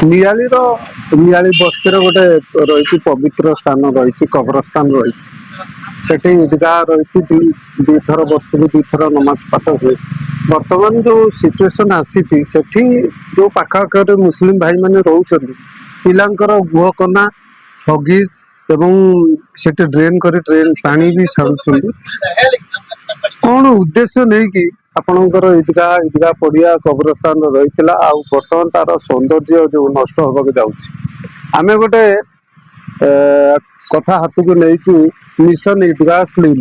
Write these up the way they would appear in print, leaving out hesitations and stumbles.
ନିଆଳିର ନିଆଳି ବସ୍ତିର ଗୋଟେ ରହିଛି ପବିତ୍ର ସ୍ଥାନ ରହିଛି କବରସ୍ଥାନ ରହିଛି ସେଠି ଇଦଗାହ ରହିଛି ଦୁଇଥର ବର୍ଷକୁ ଦୁଇଥର ନମାଜ ପାଠ ହୁଏ। ବର୍ତ୍ତମାନ ଯୋଉ ସିଚୁଏସନ ଆସିଛି ସେଠି ଯୋଉ ପାଖାପାଖି ମୁସଲିମ ଭାଇମାନେ ରହୁଛନ୍ତି ପିଲାଙ୍କର ଗୁହ କନା ହଗିଜ ଏବଂ ସେଠି ଡ୍ରେନ କରି ଡ୍ରେନ ପାଣି ବି ଛାଡୁଛନ୍ତି। କଣ ଉଦ୍ଦେଶ୍ୟ ନେଇକି ଆପଣଙ୍କର ଇଦଗାହ ପଡିଆ କବରସ୍ଥାନ ରହିଥିଲା ଆଉ ବର୍ତ୍ତମାନ ତାର ସୌନ୍ଦର୍ଯ୍ୟ ଯୋଉ ନଷ୍ଟ ହବାକୁ ଯାଉଛି ଆମେ ଗୋଟେ କଥା ହାତକୁ ନେଇଛୁ ମିଶନ ଇଦଗାହ କ୍ଲିନ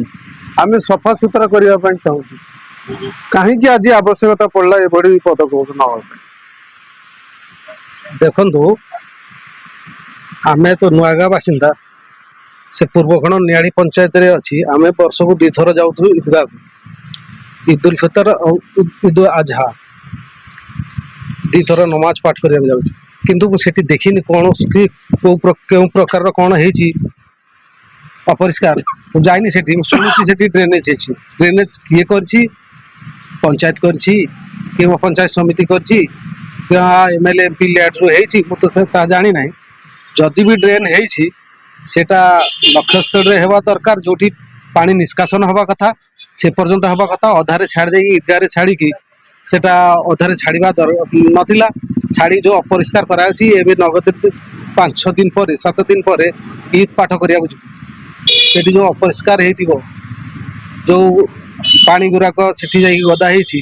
ଆମେ ସଫାସୁତୁରା କରିବା ପାଇଁ ଚାହୁଁଛୁ। କାହିଁକି ଆଜି ଆବଶ୍ୟକତା ପଡିଲା ଏଭଳି ପଦକ୍ଷେପ ନେବା ପାଇଁ? ଦେଖନ୍ତୁ ଆମେ ତ ନୂଆଗାଁ ବାସିନ୍ଦା ସେ ପୂର୍ବଖଣ୍ଡ ନିଆଳି ପଞ୍ଚାୟତରେ ଅଛି। ଆମେ ବର୍ଷକୁ 2 ଥର ଯାଉଥିଲୁ ଇଦଗାହକୁ, ଇଦ ଉଲ ଫିତର ଆଉ ଇଦ ଆଜହା 2 ଥର ନମାଜ ପାଠ କରିବାକୁ ଯାଉଛି। କିନ୍ତୁ ମୁଁ ସେଠି ଦେଖିନି କୌଣସି କେଉଁ ପ୍ରକାରର କ'ଣ ହେଇଛି ଅପରିଷ୍କାର। ମୁଁ ଯାଇନି ସେଠି, ମୁଁ ଶୁଣୁଛି ସେଠି ଡ୍ରେନେଜ ହେଇଛି। ଡ୍ରେନେଜ କିଏ କରିଛି? ପଞ୍ଚାୟତ କରିଛି କିମ୍ବା ପଞ୍ଚାୟତ ସମିତି କରିଛି କିମ୍ବା MLA MP ଲ୍ୟାଡରୁ ହେଇଛି, ମୁଁ ତ ତାହା ଜାଣି ନାହିଁ। ଯଦି ବି ଡ୍ରେନ୍ ହେଇଛି ସେଟା ଲକ୍ଷ୍ୟସ୍ଥଳରେ ହେବା ଦରକାର, ଯୋଉଠି ପାଣି ନିଷ୍କାସନ ହେବା କଥା ସେ ପର୍ଯ୍ୟନ୍ତ ହେବା କଥା। ଅଧାରେ ଛାଡ଼ି ଦେଇକି ଇଦଗାହରେ ଛାଡ଼ିକି ସେଟା ଅଧାରେ ଛାଡ଼ିବା ନଥିଲା। ଛାଡ଼ି ଯୋଉ ଅପରିଷ୍କାର କରାଯାଉଛି, ଏବେ ନଗଦ 5-6 ଦିନ ପରେ 7 ଦିନ ପରେ ଇଦ୍ ପାଠ କରିବାକୁ ଯିବୁ। ସେଠି ଯୋଉ ଅପରିଷ୍କାର ହେଇଥିବ, ଯୋଉ ପାଣି ଗୁଡ଼ାକ ସେଠି ଯାଇକି ଗଦା ହେଇଛି,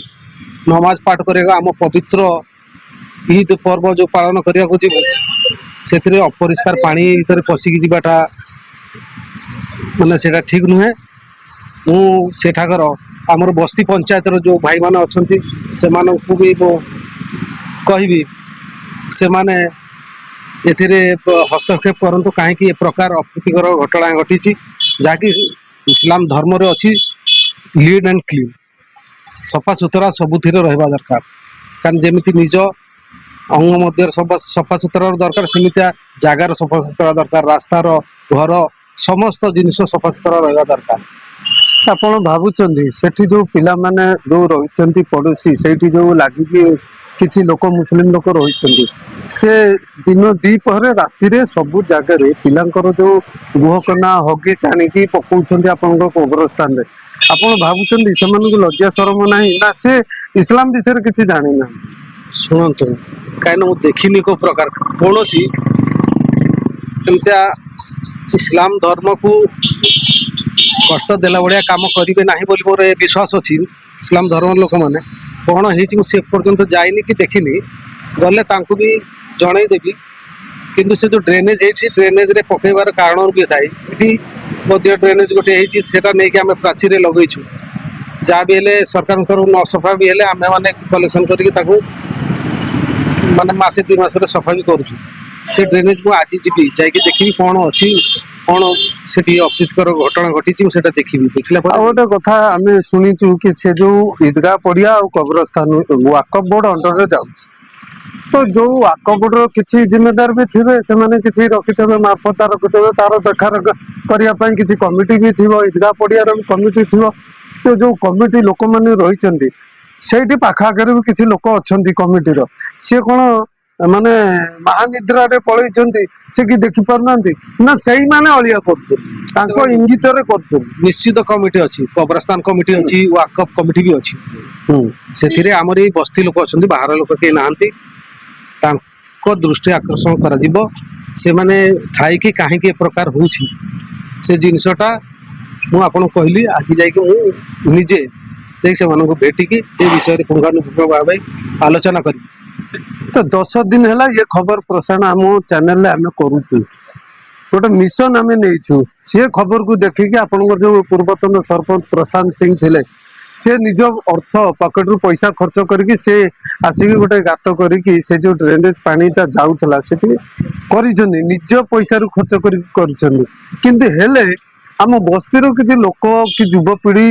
ନମାଜ ପାଠ କରିବାକୁ ଆମ ପବିତ୍ର ଇଦ୍ ପର୍ବ ଯୋଉ ପାଳନ କରିବାକୁ ଯିବୁ ସେଥିରେ ଅପରିଷ୍କାର ପାଣି ଭିତରେ ପଶିକି ଯିବାଟା ମାନେ ସେଇଟା ଠିକ ନୁହେଁ। ମୁଁ ସେଠାକାର ଆମର ବସ୍ତି ପଞ୍ଚାୟତର ଯୋଉ ଭାଇମାନେ ଅଛନ୍ତି ସେମାନଙ୍କୁ ବି ମୁଁ କହିବି ସେମାନେ ଏଥିରେ ହସ୍ତକ୍ଷେପ କରନ୍ତୁ। କାହିଁକି ଏ ପ୍ରକାର ଅପ୍ରୀତିକର ଘଟଣା ଘଟିଛି, ଯାହାକି ଇସଲାମ ଧର୍ମରେ ଅଛି ଲିଡ୍ ଆଣ୍ଡ କ୍ଲିନ୍, ସଫାସୁତୁରା ସବୁଥିରେ ରହିବା ଦରକାର। କାରଣ ଯେମିତି ନିଜ ଅଙ୍ଗ ମଧ୍ୟରେ ସଫାସୁତୁରା ଦରକାର, ସେମିତିଆ ଜାଗାର ସଫାସୁତୁରା ଦରକାର, ରାସ୍ତାର, ଘର, ସମସ୍ତ ଜିନିଷ ସଫାସୁତୁରା ରହିବା ଦରକାର। ଆପଣ ଭାବୁଛନ୍ତି ସେଠି ଯୋଉ ପିଲାମାନେ ଯୋଉ ରହିଛନ୍ତି ପଡୋଶୀ ସେଇଠି ଯୋଉ ଲାଗିକି କିଛି ଲୋକ ମୁସଲିମ ଲୋକ ରହିଛନ୍ତି, ସେ ଦିନ ଦ୍ୱିପହରେ ରାତିରେ ସବୁ ଜାଗାରେ ପିଲାଙ୍କର ଯୋଉ ଗୁହକନା ହଗିଜ ଆଣିକି ପକଉଛନ୍ତି ଆପଣଙ୍କ କବରସ୍ଥାନରେ, ଆପଣ ଭାବୁଛନ୍ତି ସେମାନଙ୍କୁ ଲଜ୍ଜା ଶରମ ନାହିଁ ନା ସେ ଇସଲାମ ବିଷୟରେ କିଛି ଜାଣିନାହାନ୍ତି? ଶୁଣନ୍ତୁ, କାହିଁକିନା ମୁଁ ଦେଖିନି କୋଉ ପ୍ରକାର କୌଣସି ଏମିତିଆ ଇସଲାମ ଧର୍ମକୁ କଷ୍ଟ ଦେଲା ଭଳିଆ କାମ କରିବେ ନାହିଁ ବୋଲି ମୋର ଏ ବିଶ୍ୱାସ ଅଛି। ଇସଲାମ ଧର୍ମର ଲୋକମାନେ କ'ଣ ହେଇଛି ମୁଁ ସେ ପର୍ଯ୍ୟନ୍ତ ଯାଇନି କି ଦେଖିନି, ଗଲେ ତାଙ୍କୁ ବି ଜଣେଇଦେବି। କିନ୍ତୁ ସେ ଯୋଉ ଡ୍ରେନେଜ ହେଇଛି, ଡ୍ରେନେଜରେ ପକେଇବାର କାରଣ ବି ଥାଏ। ଏଠି ମଧ୍ୟ ଡ୍ରେନେଜ ଗୋଟେ ହେଇଛି, ସେଟା ନେଇକି ଆମେ ପ୍ରାଚୀରେ ଲଗେଇଛୁ। ଯାହା ବି ହେଲେ ସରକାରଙ୍କ ତରଫରୁ ନ ସଫା ବି ହେଲେ ଆମେ ମାନେ କଲେକ୍ସନ କରିକି ତାକୁ ମାନେ ମାସେ 2 ମାସରେ ସଫା ବି କରୁଛୁ। ସେ ଡ୍ରେନେଜ ମୁଁ ଆଜି ଯିବି, ଯାଇକି ଦେଖିବି କ'ଣ ଅଛି, କ'ଣ ସେଠି ଅପ୍ରୀତିକର ଘଟଣା ଘଟିଛି, ମୁଁ ସେଟା ଦେଖିବି। ଦେଖିଲା ପରେ ଆଉ ଗୋଟେ କଥା ଆମେ ଶୁଣିଛୁ କି ସେ ଯୋଉ ଇଦଗାହ ପଡିଆ ଆଉ କବରସ୍ଥାନ ୱାକଫ ବୋର୍ଡ ଅଣ୍ଡରରେ ଯାଉଛି, ତ ଯୋଉ ୱାକଫ ବୋର୍ଡର କିଛି ଜିମ୍ମେଦାର ବି ଥିବେ, ସେମାନେ କିଛି ରଖିଥିବେ, ମାପତା ରଖିଥିବେ, ତାର ଦେଖାରେଖ କରିବା ପାଇଁ କିଛି କମିଟି ବି ଥିବ, ଇଦଗାହ ପଡିଆର ବି କମିଟି ଥିବ। ତ ଯୋଉ କମିଟି ଲୋକମାନେ ରହିଛନ୍ତି ସେଇଠି ପାଖଆଖରେ ବି କିଛି ଲୋକ ଅଛନ୍ତି କମିଟିର, ସିଏ କ'ଣ ମାନେ ମହାନିଦ୍ରାରେ ପଳେଇଛନ୍ତି, ସେ କି ଦେଖି ପାରୁନାହାନ୍ତି ନା ସେଇମାନେ ଅଳିଆ କରୁଛନ୍ତି ତାଙ୍କ ଇଙ୍ଗିତରେ କରୁଛନ୍ତି? ନିଶ୍ଚିତ କମିଟି ଅଛି, କବରସ୍ଥାନ କମିଟି ଅଛି, ୱାକଫ କମିଟି ବି ଅଛି। ସେଥିରେ ଆମର ଏଇ ବସ୍ତି ଲୋକ ଅଛନ୍ତି, ବାହାର ଲୋକ କେହି ନାହାନ୍ତି। ତାଙ୍କ ଦୃଷ୍ଟି ଆକର୍ଷଣ କରାଯିବ, ସେମାନେ ଥାଇକି କାହିଁକି ଏ ପ୍ରକାର ହଉଛି ସେ ଜିନିଷଟା ମୁଁ ଆପଣଙ୍କୁ କହିଲି। ଆଜି ଯାଇକି ମୁଁ ନିଜେ ଯାଇକି ସେମାନଙ୍କୁ ଭେଟିକି ଏ ବିଷୟରେ ପୁଙ୍ଖାନୁପୁଙ୍ଖ ଭାବେ ଆଲୋଚନା କରିବି। ତ 10 ଦିନ ହେଲା ଏ ଖବର ପ୍ରସାରଣ ଆମ ଚ୍ୟାନେଲରେ ଆମେ କରୁଛୁ, ଗୋଟେ ମିଶନ ଆମେ ନେଇଛୁ। ସେ ଖବରକୁ ଦେଖିକି ଆପଣଙ୍କର ଯୋଉ ପୂର୍ବତନ ସରପଞ୍ଚ ପ୍ରଶାନ୍ତ ସିଂ ଥିଲେ, ସେ ନିଜ ଅର୍ଥ ପକେଟରୁ ପଇସା ଖର୍ଚ୍ଚ କରିକି ସେ ଆସିକି ଗୋଟେ ଗାତ କରିକି ସେ ଯୋଉ ଡ୍ରେନେଜ ପାଣିଟା ଯାଉଥିଲା ସେଠି କରିଛନ୍ତି, ନିଜ ପଇସାରୁ ଖର୍ଚ୍ଚ କରିକି କରିଛନ୍ତି। କିନ୍ତୁ ହେଲେ ଆମ ବସ୍ତିର କିଛି ଲୋକ କି ଯୁବପିଢି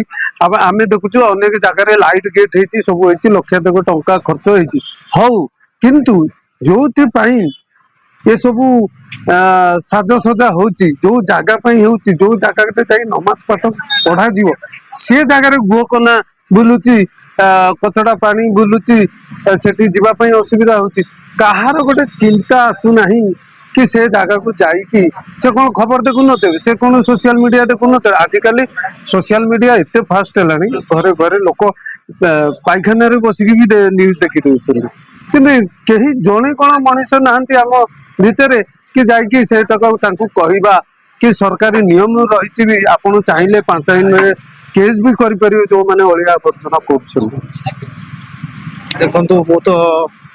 ଆମେ ଦେଖୁଛୁ ଅନେକ ଜାଗାରେ ଲାଇଟ ଗେଟ୍ ହେଇଛି, ସବୁ ହେଇଛି, ଲକ୍ଷାଧିକ ଟଙ୍କା ଖର୍ଚ୍ଚ ହେଇଛି। ହଉ, କିନ୍ତୁ ଯୋଉଥିପାଇଁ ଏସବୁ ସାଜସଜା ହଉଛି, ଯୋଉ ଜାଗା ପାଇଁ ହଉଛି, ଯୋଉ ଜାଗାରେ ଯାଇ ନମାଜ ପାଠ ପଢାଯିବ ସେ ଜାଗାରେ ଗୁହକନା ବୁଲୁଛି, କଚଡା ପାଣି ବୁଲୁଛି, ସେଠି ଯିବା ପାଇଁ ଅସୁବିଧା ହଉଛି। କାହାର ଗୋଟେ ଚିନ୍ତା ଆସୁନାହିଁ କି ସେ ଜାଗାକୁ ଯାଇକି ସେ କ'ଣ ଖବର ଦେଖୁନଥିବେ, ସେ କ'ଣ ସୋସିଆଲ ମିଡ଼ିଆ ଦେଖୁନଥିବେ। ଆଜିକାଲି ସୋସିଆଲ ମିଡ଼ିଆ ଏତେ ଫାଷ୍ଟ ହେଲାଣି, ଘରେ ଘରେ ଲୋକ ପାଇଖାନାରେ ବସିକି ବି ନ୍ୟୁଜ୍ ଦେଖି ଦେଉଛନ୍ତି। କିନ୍ତୁ କେହି ଜଣେ କ'ଣ ମଣିଷ ନାହାନ୍ତି ଆମ ଭିତରେ କି ଯାଇକି ସେଇଟାକୁ ତାଙ୍କୁ କହିବା କି ସରକାରୀ ନିୟମ ରହିଛି ବି, ଆପଣ ଚାହିଁଲେ 5 ଦିନରେ କେସ୍ ବି କରିପାରିବେ ଯେଉଁମାନେ ଅଳିଆ ଆବର୍ଜନା କରୁଛନ୍ତି। ଦେଖନ୍ତୁ, ମୁଁ ତ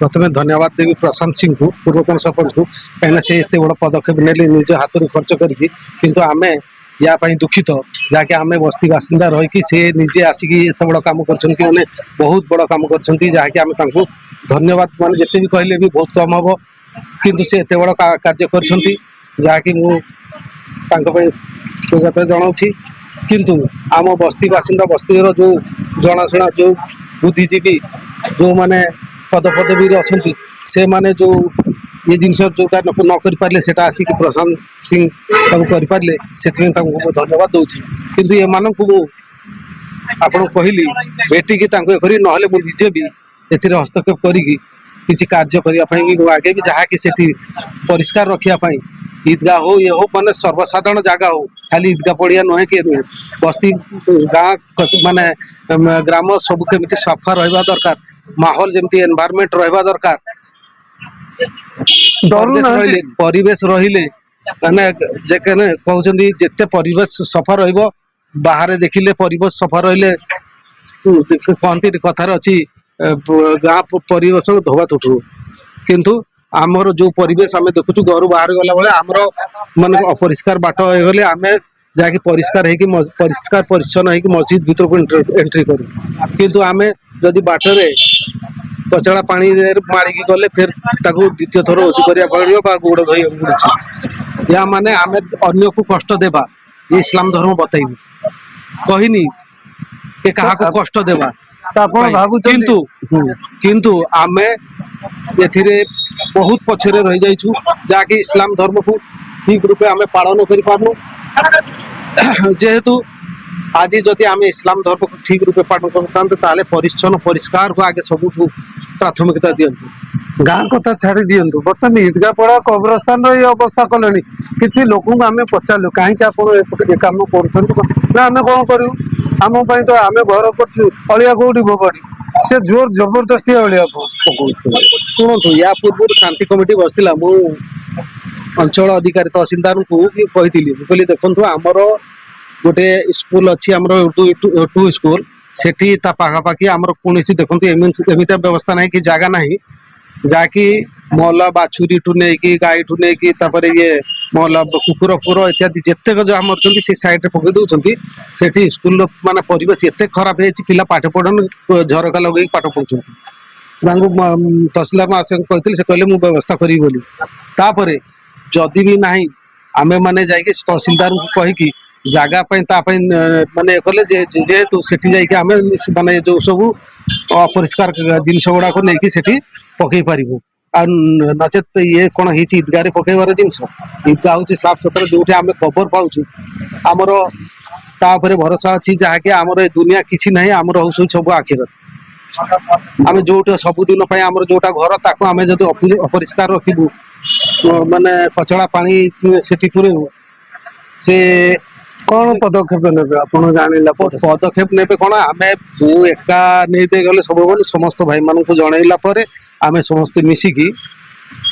ପ୍ରଥମେ ଧନ୍ୟବାଦ ଦେବି ପ୍ରଶାନ୍ତ ସିଂଙ୍କୁ, ପୂର୍ବତନ ସରପଞ୍ଚକୁ, କାହିଁକିନା ସେ ଏତେ ବଡ଼ ପଦକ୍ଷେପ ନେଲେ ନିଜ ହାତରୁ ଖର୍ଚ୍ଚ କରିକି। କିନ୍ତୁ ଆମେ ୟା ପାଇଁ ଦୁଃଖିତ, ଯାହାକି ଆମେ ବସ୍ତି ବାସିନ୍ଦା ରହିକି ସେ ନିଜେ ଆସିକି ଏତେ ବଡ଼ କାମ କରିଛନ୍ତି, ମାନେ ବହୁତ ବଡ଼ କାମ କରିଛନ୍ତି, ଯାହାକି ଆମେ ତାଙ୍କୁ ଧନ୍ୟବାଦ ମାନେ ଯେତେ ବି କହିଲେ ବି ବହୁତ କମ୍ ହେବ। କିନ୍ତୁ ସେ ଏତେ ବଡ଼ କାର୍ଯ୍ୟ କରିଛନ୍ତି, ଯାହାକି ମୁଁ ତାଙ୍କ ପାଇଁ କୃତଜ୍ଞତା ଜଣାଉଛି। କିନ୍ତୁ ଆମ ବସ୍ତି ବାସିନ୍ଦା, ବସ୍ତିର ଯେଉଁ ଜଣାଶୁଣା ଯେଉଁ ବୁଦ୍ଧିଜୀବୀ ଯେଉଁମାନେ ପଦପଦବୀରେ ଅଛନ୍ତି, ସେମାନେ ଯେଉଁ ଏ ଜିନିଷ ଯେଉଁଟା ନ କରିପାରିଲେ ସେଟା ଆସିକି ପ୍ରଶାନ୍ତ ସିଂ ତାକୁ କରିପାରିଲେ, ସେଥିପାଇଁ ତାଙ୍କୁ ମୁଁ ଧନ୍ୟବାଦ ଦେଉଛି। କିନ୍ତୁ ଏମାନଙ୍କୁ ମୁଁ ଆପଣ କହିଲି ଭେଟିକି ତାଙ୍କୁ କରି, ନହେଲେ ମୁଁ ନିଜେ ବି ଏଥିରେ ହସ୍ତକ୍ଷେପ କରିକି କିଛି କାର୍ଯ୍ୟ କରିବା ପାଇଁ ବି ମୁଁ ଆଗେଇବି, ଯାହାକି ସେଠି ପରିଷ୍କାର ରଖିବା ପାଇଁ ঈদগাহ ହଉ ଇଏ ହଉ, ମାନେ ସର୍ବସାଧାରଣ ଜାଗା ହଉ, ଖାଲି ঈদগাহ ପଡ଼ିଆ ନୁହେଁ କି ନୁହେଁ, ବସ୍ତି ଗାଁ ମାନେ ଗ୍ରାମ ସବୁ କେମିତି ସଫା ରହିବା ଦରକାର, ମାହୋଲ ଯେମିତି ଏନଭାରମେଣ୍ଟ ରହିବା ଦରକାର। ପରିବେଶ ରହିଲେ ମାନେ ଯେ କହୁଛନ୍ତି ଯେତେ ପରିବେଶ ସଫା ରହିବ, ବାହାରେ ଦେଖିଲେ ପରିବେଶ ସଫା ରହିଲେ କହନ୍ତି କଥାରେ ଅଛି ଗାଁ ପରିବେଶ ଧୋବା ତୁଠୁ। କିନ୍ତୁ ଆମର ଯୋଉ ପରିବେଶ ଆମେ ଦେଖୁଛୁ, ଘରୁ ବାହାରି ଗଲା ବେଳେ ଆମର ମାନେ ଅପରିଷ୍କାର ବାଟ ହେଇଗଲେ ଆମେ ଯାହାକି ପରିଷ୍କାର ହେଇକି ପରିଷ୍କାର ପରିଚ୍ଛନ୍ନ ହେଇକି ମସଜିଦ ଭିତରକୁ ଏଣ୍ଟ୍ରି କରୁ। କିନ୍ତୁ ଆମେ ଯଦି ବାଟରେ କଚଡ଼ା ପାଣିରେ ମାଡ଼ିକି ଗଲେ ଫେର ତାକୁ ଦ୍ୱିତୀୟ ଥର ଉଜୁ କରିବାକୁ ପଡ଼ିବ ବା ଗୋଡ଼ ଧୋଇବାକୁ ପଡୁଛି। ଏହା ମାନେ ଆମେ ଅନ୍ୟକୁ କଷ୍ଟ ଦେବା, ଇସଲାମ ଧର୍ମ ବତେଇନି, କହିନି କି କାହାକୁ କଷ୍ଟ ଦେବା। ଆପଣ ଭାବୁଛନ୍ତି କିନ୍ତୁ ଆମେ ଏଥିରେ ବହୁତ ପଛରେ ରହିଯାଇଛୁ, ଯାହାକି ଇସଲାମ ଧର୍ମକୁ ଠିକ ରୂପେ ଆମେ ପାଳନ କରିପାରୁନୁ। ଯେହେତୁ ଆଜି ଯଦି ଆମେ ଇସଲାମ ଧର୍ମକୁ ଠିକ ରୂପେ ପାଳନ କରିଥାନ୍ତେ, ତାହେଲେ ପରିଚ୍ଛନ୍ନ ପରିଷ୍କାରକୁ ଆଗେ ସବୁଠୁ ପ୍ରାଥମିକତା ଦିଅନ୍ତୁ। ଗାଁ କଥା ଛାଡ଼ି ଦିଅନ୍ତୁ, ବର୍ତ୍ତମାନ ঈଦଗାହ ପଡ଼ା କବ୍ରସ୍ଥାନର ଏଇ ଅବସ୍ଥା କଲେଣି। କିଛି ଲୋକଙ୍କୁ ଆମେ ପଚାରିଲୁ କାହିଁକି ଆପଣ ଏ କାମ କରୁଛନ୍ତି, ନା ଆମେ କ'ଣ କରିବୁ, ଆମ ପାଇଁ ତ ଆମେ ଘର କରୁଛୁ, ଅଳିଆ କୋଉଠି ଫୋପାଡ଼ିବୁ, ସେ ଜୋର ଜବରଦସ୍ତି ଅଳିଆ ପକଉଛି। ଶୁଣନ୍ତୁ, ୟା ପୂର୍ବରୁ ଶାନ୍ତି କମିଟି ବସିଥିଲା, ମୁଁ ଅଞ୍ଚଳ ଅଧିକାରୀ ତହସିଲଦାରଙ୍କୁ ବି କହିଥିଲି, ମୁଁ କହିଲି ଦେଖନ୍ତୁ ଆମର ଗୋଟେ ସ୍କୁଲ ଅଛି, ଆମର ଉର୍ଦୁ ସ୍କୁଲ, ସେଠି ତା ପାଖାପାଖି ଆମର କୌଣସି ଦେଖନ୍ତୁ ଏମିତିଆ ବ୍ୟବସ୍ଥା ନାହିଁ କି ଜାଗା ନାହିଁ ଯାହାକି ମହଲା ବାଛୁରୀଠୁ ନେଇକି ଗାଈଠୁ ନେଇକି ତାପରେ ଇଏ ମହଲା କୁକୁର ଫୁର ଇତ୍ୟାଦି ଯେତେକ ଯାହା ମରୁଛନ୍ତି ସେ ସାଇଡରେ ପକେଇ ଦଉଛନ୍ତି। ସେଠି ସ୍କୁଲର ମାନେ ପରିବେଶ ଏତେ ଖରାପ ହେଇଛି, ପିଲା ପାଠ ପଢୁନି, ଝରକା ଲଗେଇକି ପାଠ ପଢୁଛନ୍ତି। ତାଙ୍କୁ ତହସିଲଦାର ମହାଶୟଙ୍କୁ କହିଥିଲି, ସେ କହିଲେ ମୁଁ ବ୍ୟବସ୍ଥା କରିବି ବୋଲି। ତାପରେ ଯଦି ବି ନାହିଁ, ଆମେ ମାନେ ଯାଇକି ତହସିଲଦାରଙ୍କୁ କହିକି ଜାଗା ପାଇଁ ତା ପାଇଁ ମାନେ କଲେ, ଯେହେତୁ ସେଠି ଯାଇକି ଆମେ ମାନେ ଯୋଉ ସବୁ ଅପରିଷ୍କାର ଜିନିଷ ଗୁଡାକୁ ନେଇକି ସେଠି ପକେଇ ପାରିବୁ। ଆଉ ନଚେତ ଇଏ କ'ଣ ହେଇଛି ঈଦଗାହରେ ପକେଇବାର ଜିନିଷ, ঈଦଗାହ ହଉଛି ସାଫ ସୁତରା, ଯୋଉଠି ଆମେ ଖବର ପାଉଛୁ, ଆମର ତା ଉପରେ ଭରସା ଅଛି, ଯାହାକି ଆମର ଏ ଦୁନିଆ କିଛି ନାହିଁ, ଆମର ହଉଛି ସବୁ ଆଖିରତ। ଆମେ ଯୋଉଟା ସବୁଦିନ ପାଇଁ ଆମର ଯୋଉଟା ଘର, ତାକୁ ଆମେ ଯଦି ଅପରିଷ୍କାର ରଖିବୁ, ମାନେ କଚଡ଼ା ପାଣି ସେଠି ପୁରେଇବୁ, ସେ କ'ଣ ପଦକ୍ଷେପ ନେବେ ଆପଣ ଜାଣିଲା ପରେ? ପଦକ୍ଷେପ ନେବେ କ'ଣ, ଆମେ ମୁଁ ଏକା ନେଇଦେଇ ଗଲେ ସବୁବେଳେ ସମସ୍ତ ଭାଇମାନଙ୍କୁ ଜଣେଇଲା ପରେ ଆମେ ସମସ୍ତେ ମିଶିକି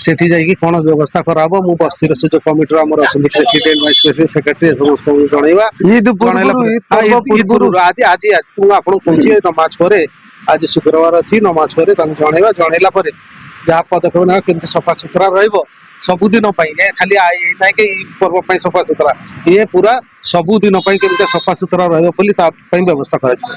ସେଠି ଯାଇକି କ'ଣ ବ୍ୟବସ୍ଥା କରାହବ, ମୁଁ ବସ୍ତିର ସେ ଯୋଉ କମିଟିର ଆମର ଅଛନ୍ତି ପ୍ରେସିଡେଣ୍ଟ, ଭାଇସ୍ ପ୍ରେସିଡେଣ୍ଟ, ସେକ୍ରେଟାରୀ, ସମସ୍ତଙ୍କୁ ଜଣେଇବା। ঈଦ ପୂର୍ବରୁ ଆଜି ମୁଁ ଆପଣଙ୍କୁ କହୁଛି, ନମାଜ ପରେ, ଆଜି ଶୁକ୍ରବାର ଅଛି, ନମାଜ ପରେ ତାଙ୍କୁ ଜଣେଇବା। ଜଣେଇଲା ପରେ ଯାହା ପଦକ୍ଷେପ ନେବା, କେମିତି ସଫାସୁତୁରା ରହିବ ସବୁଦିନ ପାଇଁ, ଏ ଖାଲି ନାହିଁ କି ঈଦ ପର୍ବ ପାଇଁ ସଫାସୁତୁରା, ଇଏ ପୁରା ସବୁଦିନ ପାଇଁ କେମିତି ସଫାସୁତୁରା ରହିବ ବୋଲି ତା ପାଇଁ ବ୍ୟବସ୍ଥା କରାଯିବ।